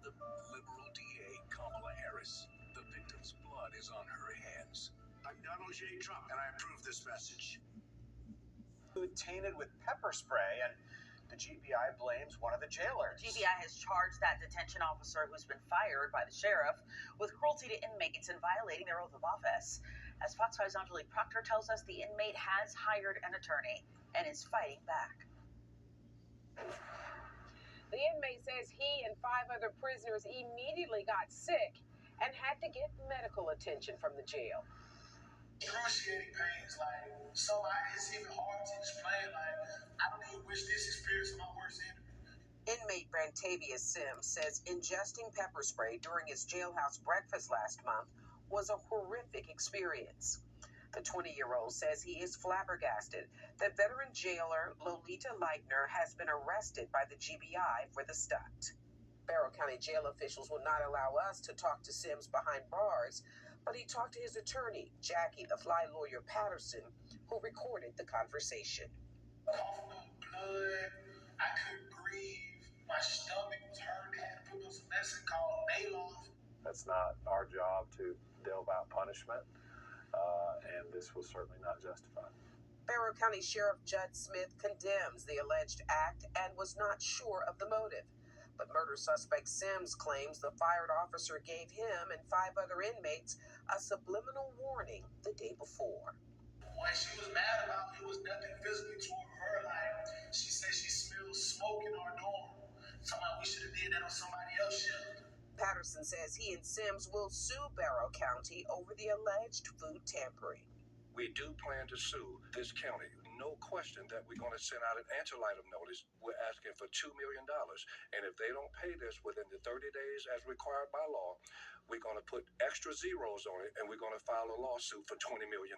of them, liberal DA Kamala Harris. The victim's blood is on her hands. I'm Donald J. Trump, and I approve this message. Food tainted with pepper spray, and the GBI blames one of the jailers. GBI has charged that detention officer who's been fired by the sheriff with cruelty to inmates and violating their oath of office. As Fox 5's Angelique Proctor tells us, the inmate has hired an attorney and is fighting back. The inmate says he and 5 other prisoners immediately got sick and had to get medical attention from the jail. Excruciating pains, like it's even hard to explain. Like, I don't even wish this experience on my worst enemy. Inmate Brantavia Sims says ingesting pepper spray during his jailhouse breakfast last month was a horrific experience. The 20-year-old says he is flabbergasted that veteran jailer Lolita Leitner has been arrested by the GBI for the stunt. Barrow County jail officials will not allow us to talk to Sims behind bars, but he talked to his attorney, Jackie the Fly Lawyer Patterson, who recorded the conversation. Coughing up blood, I couldn't breathe, my stomach was hurting, I had to put on some medicine called Maaloff. That's not our job to delve out punishment. And this was certainly not justified. Barrow County Sheriff Judd Smith condemns the alleged act and was not sure of the motive. But murder suspect Sims claims the fired officer gave him and 5 other inmates a subliminal warning the day before. What she was mad about, it was nothing physically toward her. Like, she said she smelled smoke in our dorm. Somehow we should have did that on somebody else's shift. Patterson says he and Sims will sue Barrow County over the alleged food tampering. We do plan to sue this county. No question that we're going to send out an anti-litem notice. We're asking for $2 million. And if they don't pay this within the 30 days as required by law, we're going to put extra zeros on it, and we're going to file a lawsuit for $20 million.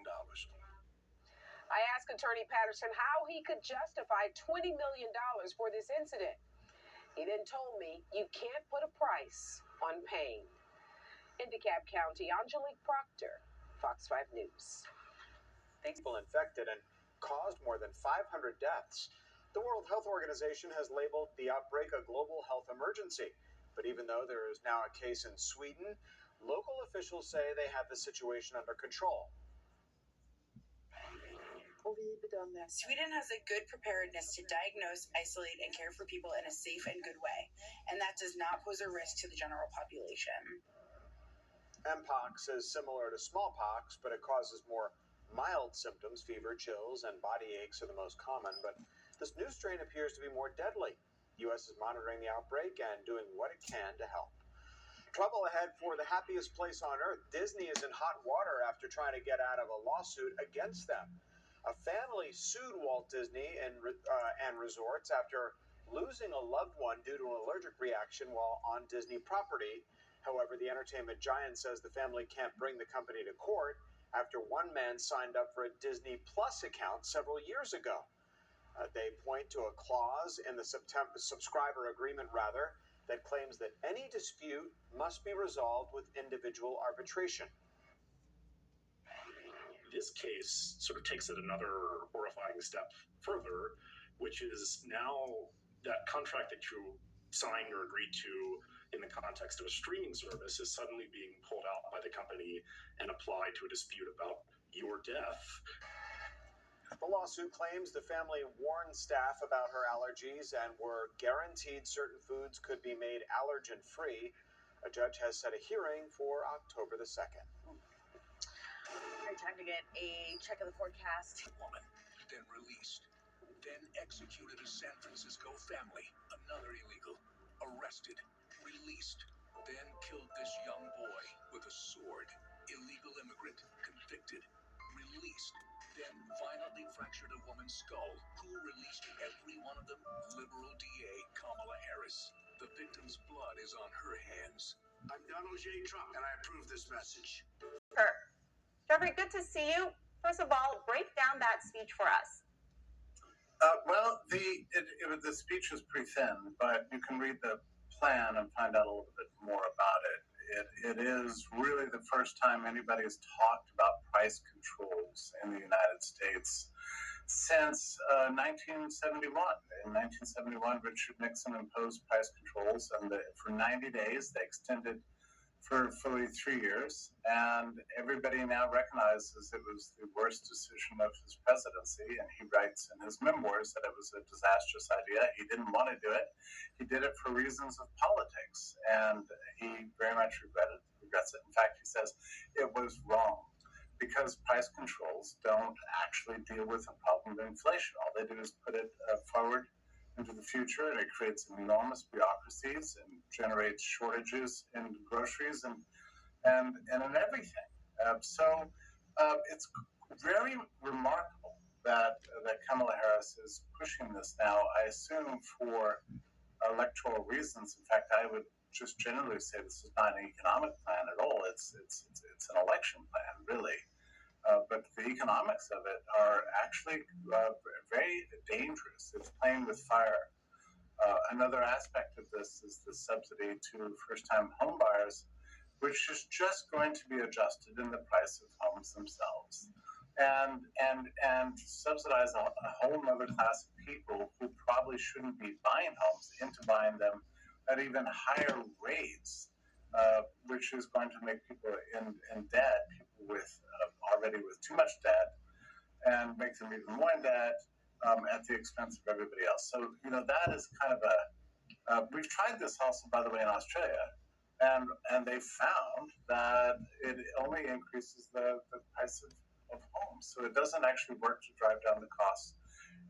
I asked Attorney Patterson how he could justify $20 million for this incident. He then told me you can't put a price on pain. In DeKalb County, Angelique Proctor, Fox 5 News. People infected and caused more than 500 deaths. The World Health Organization has labeled the outbreak a global health emergency. But even though there is now a case in Sweden, local officials say they have the situation under control. Sweden has a good preparedness to diagnose, isolate, and care for people in a safe and good way, and that does not pose a risk to the general population. Mpox is similar to smallpox, but it causes more mild symptoms. Fever, chills, and body aches are the most common, but this new strain appears to be more deadly. The U.S. is monitoring the outbreak and doing what it can to help. Trouble ahead for the happiest place on earth. Disney is in hot water after trying to get out of a lawsuit against them. A family sued Walt Disney and resorts after losing a loved one due to an allergic reaction while on Disney property. However, the entertainment giant says the family can't bring the company to court after one man signed up for a Disney Plus account several years ago. They point to a clause in the subscriber agreement, that claims that any dispute must be resolved with individual arbitration. This case sort of takes it another horrifying step further, which is now that contract that you signed or agreed to in the context of a streaming service is suddenly being pulled out by the company and applied to a dispute about your death. The lawsuit claims the family warned staff about her allergies and were guaranteed certain foods could be made allergen-free. A judge has set a hearing for October the 2nd. All right, time to get a check of the forecast. Woman, then released, then executed a San Francisco family, another illegal, arrested, released, then killed this young boy with a sword, illegal immigrant, convicted, released, then violently fractured a woman's skull. Who released every one of them? Liberal DA Kamala Harris. The victim's blood is on her hands. I'm Donald J. Trump, and I approve this message. Jeffrey, good to see you. First of all, break down that speech for us. The speech was pretty thin, but you can read the plan and find out a little bit more about it. It is really the first time anybody has talked about price controls in the United States since 1971. In 1971, Richard Nixon imposed price controls, and for 90 days they extended for fully 3 years, and everybody now recognizes it was the worst decision of his presidency, and he writes in his memoirs that it was a disastrous idea. He didn't want to do it. He did it for reasons of politics, and he very much regrets it. In fact, he says it was wrong because price controls don't actually deal with the problem of inflation. All they do is put it forward into the future, and it creates enormous bureaucracies and generates shortages in groceries and in everything. It's very remarkable that Kamala Harris is pushing this now. I assume for electoral reasons. In fact, I would just generally say this is not an economic plan at all. It's an election plan, really. But the economics of it are actually very dangerous. It's playing with fire. Another aspect of this is the subsidy to first-time home buyers, which is just going to be adjusted in the price of homes themselves, and subsidize a whole other class of people who probably shouldn't be buying homes into buying them at even higher rates, which is going to make people in debt, people with already with too much debt, and make them even more in debt at the expense of everybody else. So, that is kind of we've tried this also, by the way, in Australia, and they found that it only increases the price of homes. So it doesn't actually work to drive down the costs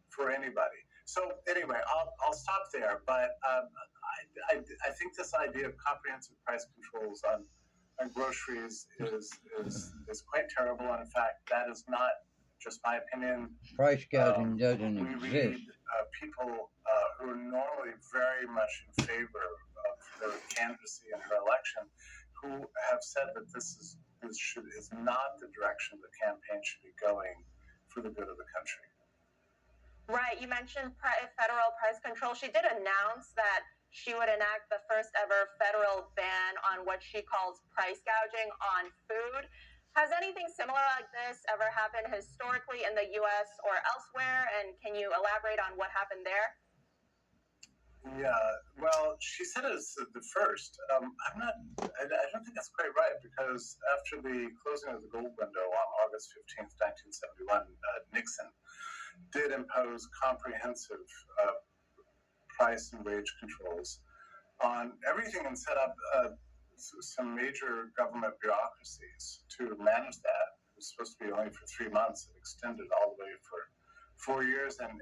for anybody. So anyway, I'll stop there. But I think this idea of comprehensive price controls on groceries is quite terrible. And in fact, that is not just my opinion. Price gouging doesn't we exist. read people who are normally very much in favor of her candidacy in her election, who have said that this is not the direction the campaign should be going for the good of the country. Right. You mentioned federal price control. She did announce that she would enact the first ever federal ban on what she calls price gouging on food. Has anything similar like this ever happened historically in the U.S. or elsewhere? And can you elaborate on what happened there? Yeah, well, she said it's the first. I don't think that's quite right, because after the closing of the gold window on August 15th, 1971, Nixon did impose comprehensive price and wage controls on everything and set up some major government bureaucracies to manage that. It was supposed to be only for 3 months. It extended all the way for 4 years and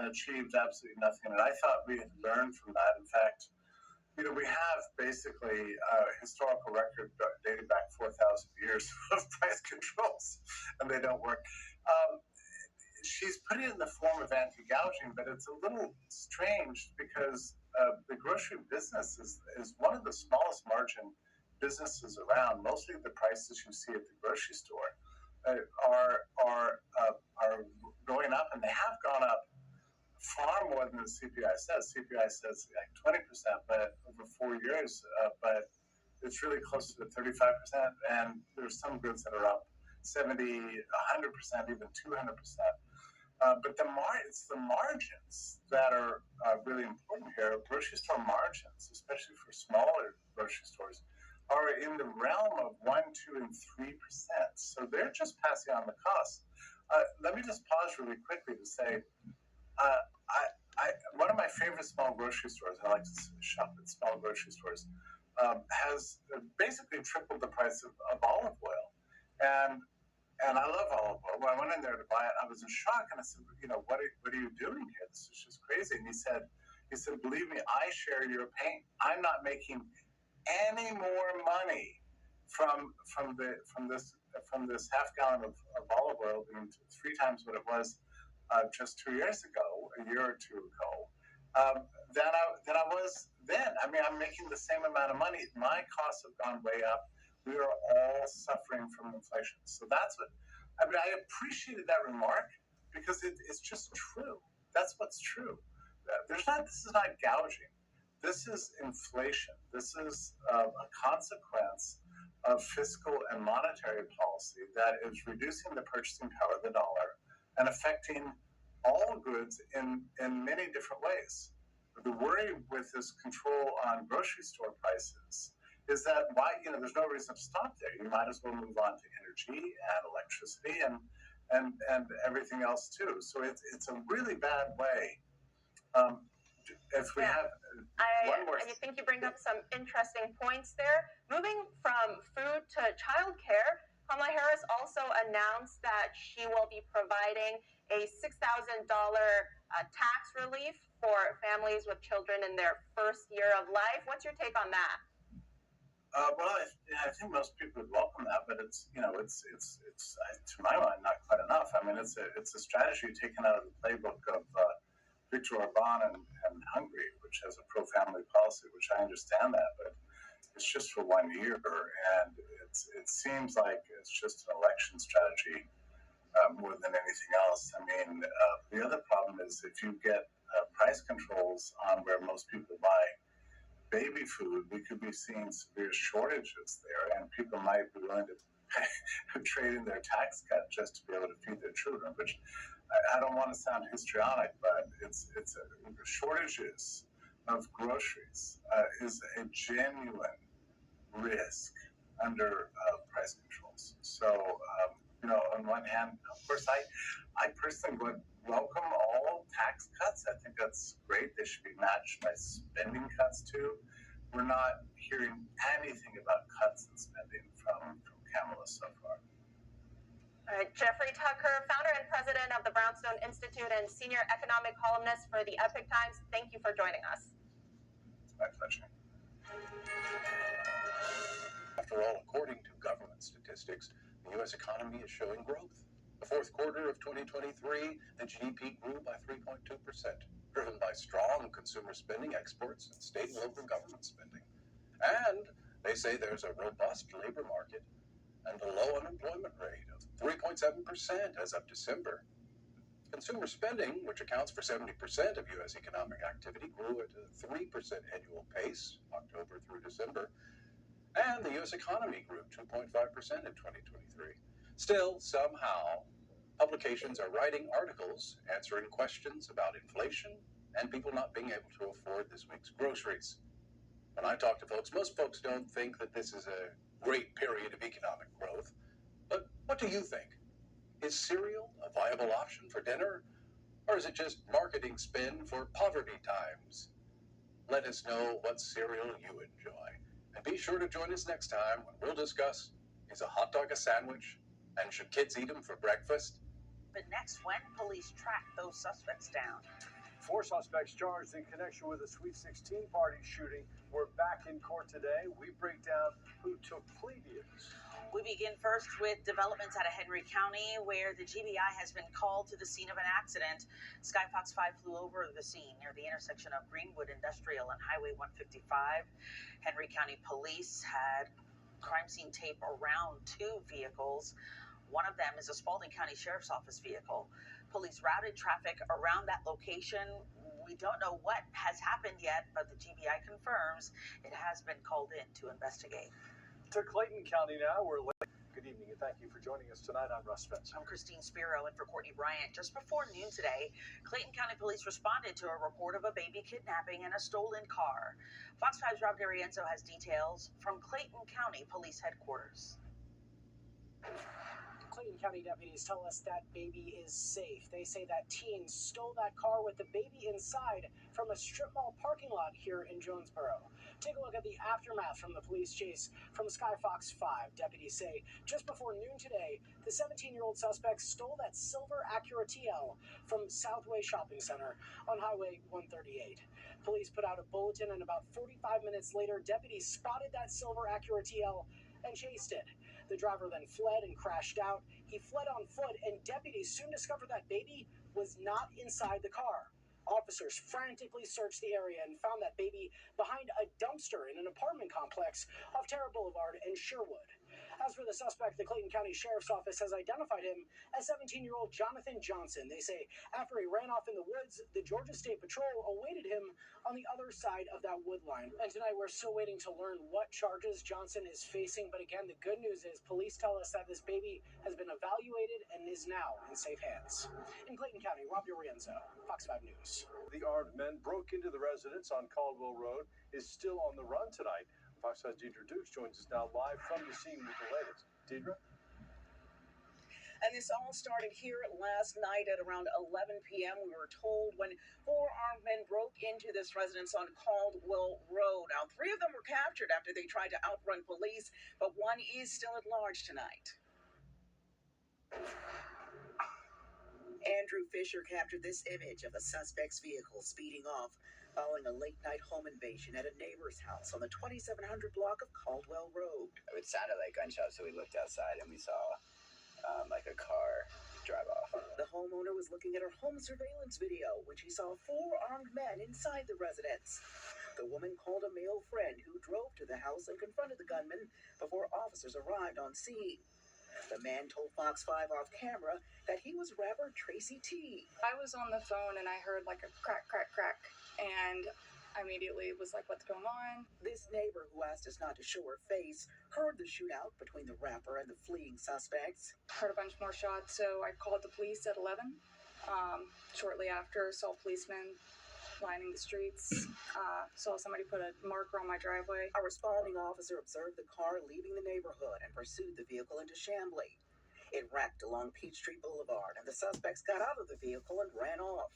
achieved absolutely nothing. And I thought we had learned from that. In fact, we have basically a historical record dating back 4,000 years of price controls, and they don't work. She's put it in the form of anti-gouging, but it's a little strange because the grocery business is one of the smallest margin businesses around. Mostly the prices you see at the grocery store are going up, and they have gone up far more than the CPI says. CPI says like 20%, but over 4 years, but it's really close to 35%, and there's some goods that are up 70, 100%, even 200%. But it's the margins that are really important here. Grocery store margins, especially for smaller grocery stores, are in the realm of 1%, 2%, and 3%. So they're just passing on the costs. Let me just pause really quickly to say, one of my favorite small grocery stores, I like to shop at small grocery stores, has basically tripled the price of olive oil. And I love olive oil. When I went in there to buy it, I was in shock, and I said, what are you doing here? This is just crazy. And he said, believe me, I share your pain. I'm not making any more money from this half gallon of olive oil being 3 times what it was just 2 years ago, a year or two ago, than I was then. I mean, I'm making the same amount of money. My costs have gone way up. We are all suffering from inflation. So that's what I appreciated that remark, because it's just true. That's what's true. This is not gouging. This is inflation. This is a consequence of fiscal and monetary policy that is reducing the purchasing power of the dollar and affecting all goods in many different ways. The worry with this control on grocery store prices is that there's no reason to stop there. You might as well move on to energy and electricity and everything else too. So it's a really bad way. If we have one more, I think you bring up some interesting points there. Moving from food to childcare, Kamala Harris also announced that she will be providing a $6,000 tax relief for families with children in their first year of life. What's your take on that? Well, I think most people would welcome that, but it's to my mind not quite enough. I mean, it's a strategy taken out of the playbook of Viktor Orban and Hungary, which has a pro-family policy, which I understand that, but it's just for 1 year, and it seems like it's just an election strategy more than anything else. I mean, the other problem is if you get price controls on where most people buy baby food, we could be seeing severe shortages there, and people might be willing to trade in their tax cut just to be able to feed their children, which I don't want to sound histrionic, but it's shortages of groceries is a genuine risk under price controls. So, on one hand, of course, I personally would welcome all tax cuts. I think that's great. They should be matched by spending cuts too. We're not hearing anything about cuts in spending from Kamala so far. All right, Jeffrey Tucker, founder and president of the Brownstone Institute and senior economic columnist for the Epoch Times. Thank you for joining us. It's my pleasure. After all, according to government statistics, the U.S. economy is showing growth. The fourth quarter of 2023, the GDP grew by 3.2%, driven by strong consumer spending, exports, and state and local government spending. And they say there's a robust labor market and a low unemployment rate of 3.7% as of December. Consumer spending, which accounts for 70% of U.S. economic activity, grew at a 3% annual pace, October through December. And the U.S. economy grew 2.5% in 2023. Still, somehow, publications are writing articles answering questions about inflation and people not being able to afford this week's groceries. When I talk to folks, most folks don't think that this is a great period of economic growth. But what do you think? Is cereal a viable option for dinner? Or is it just marketing spin for poverty times? Let us know what cereal you enjoy. And be sure to join us next time when we'll discuss, is a hot dog a sandwich? And should kids eat them for breakfast? But next, when police track those suspects down. 4 suspects charged in connection with a Sweet 16 party shooting were back in court today. We break down who took plea deals. We begin first with developments out of Henry County, where the GBI has been called to the scene of an accident. Skyfox 5 flew over the scene near the intersection of Greenwood Industrial and Highway 155. Henry County Police had crime scene tape around 2 vehicles. One of them is a Spalding County Sheriff's Office vehicle. Police routed traffic around that location. We don't know what has happened yet, but the GBI confirms it has been called in to investigate. To Clayton County now, we're late. Good evening and thank you for joining us tonight. I'm Russ Spence. I'm Christine Spiro in for Courtney Bryant. Just before noon today, Clayton County Police responded to a report of a baby kidnapping and a stolen car. Fox 5's Rob D'Arienzo has details from Clayton County Police Headquarters. Clayton County deputies tell us that baby is safe. They say that teens stole that car with the baby inside from a strip mall parking lot here in Jonesboro. Take a look at the aftermath from the police chase from Skyfox 5. Deputies say just before noon today, the 17-year-old suspect stole that silver Acura TL from Southway Shopping Center on Highway 138. Police put out a bulletin, and about 45 minutes later, deputies spotted that silver Acura TL and chased it. The driver then fled and crashed out. He fled on foot, and deputies soon discovered that baby was not inside the car. Officers frantically searched the area and found that baby behind a dumpster in an apartment complex off Terra Boulevard and Sherwood. As for the suspect, the Clayton County Sheriff's Office has identified him as 17-year-old Jonathan Johnson. They say after he ran off in the woods, the Georgia State Patrol awaited him on the other side of that wood line. And tonight we're still waiting to learn what charges Johnson is facing. But again, the good news is police tell us that this baby has been evaluated and is now in safe hands. In Clayton County, Rob DiRienzo, Fox 5 News. The armed men broke into the residence on Caldwell Road, is still on the run tonight. Fox 5's Deidre Dukes joins us now live from the scene with the latest. Deidre? And this all started here last night at around 11 p.m. We were told when 4 armed men broke into this residence on Caldwell Road. Now, 3 of them were captured after they tried to outrun police, but 1 is still at large tonight. Andrew Fisher captured this image of a suspect's vehicle speeding off following a late-night home invasion at a neighbor's house on the 2700 block of Caldwell Road. It sounded like gunshots, so we looked outside and we saw like a car drive off. The homeowner was looking at her home surveillance video when she saw 4 armed men inside the residence. The woman called a male friend who drove to the house and confronted the gunman before officers arrived on scene. The man told Fox 5 off camera that he was rapper Tracy T. I was on the phone and I heard like a crack, crack, crack, and I immediately was like, what's going on? This neighbor, who asked us not to show her face, heard the shootout between the rapper and the fleeing suspects. Heard a bunch more shots, so I called the police at 11. Shortly after, saw policemen lining the streets, saw somebody put a marker on my driveway. A responding officer observed the car leaving the neighborhood and pursued the vehicle into Chamblee. It wrecked along Peachtree Boulevard, and the suspects got out of the vehicle and ran off.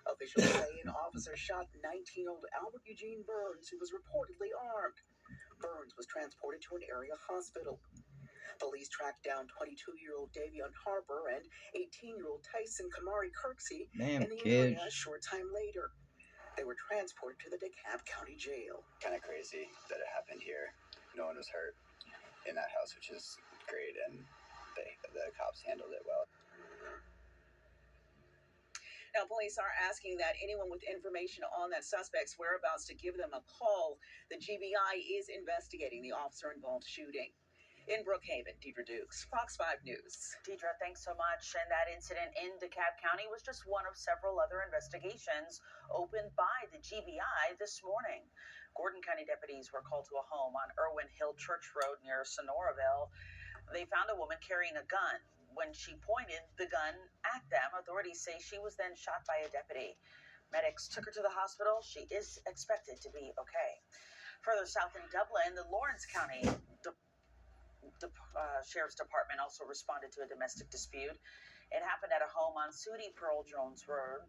Officials say an officer shot 19-year-old Albert Eugene Burns, who was reportedly armed. Burns was transported to an area hospital. Police tracked down 22-year-old Davion Harper and 18-year-old Tyson Kamari Kirksey in the area a short time later. They were transported to the DeKalb County Jail. Kind of crazy that it happened here. No one was hurt in that house, which is great, and the cops handled it well. Now, police are asking that anyone with information on that suspect's whereabouts to give them a call. The GBI is investigating the officer-involved shooting. In Brookhaven, Deidre Dukes, Fox 5 News. Deidre, thanks so much. And that incident in DeKalb County was just one of several other investigations opened by the GBI this morning. Gordon County deputies were called to a home on Irwin Hill Church Road near Sonoraville. They found a woman carrying a gun. When she pointed the gun at them, authorities say she was then shot by a deputy. Medics took her to the hospital. She is expected to be okay. Further south in Dublin, the Lawrence County Sheriff's Department also responded to a domestic dispute. It happened at a home on Sooty Pearl Jones Road.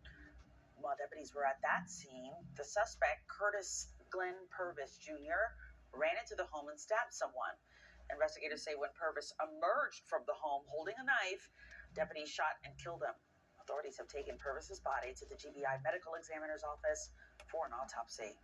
While deputies were at that scene, the suspect, Curtis Glenn Purvis Jr., ran into the home and stabbed someone. Investigators say when Purvis emerged from the home holding a knife, deputies shot and killed him. Authorities have taken Purvis's body to the GBI Medical Examiner's office for an autopsy.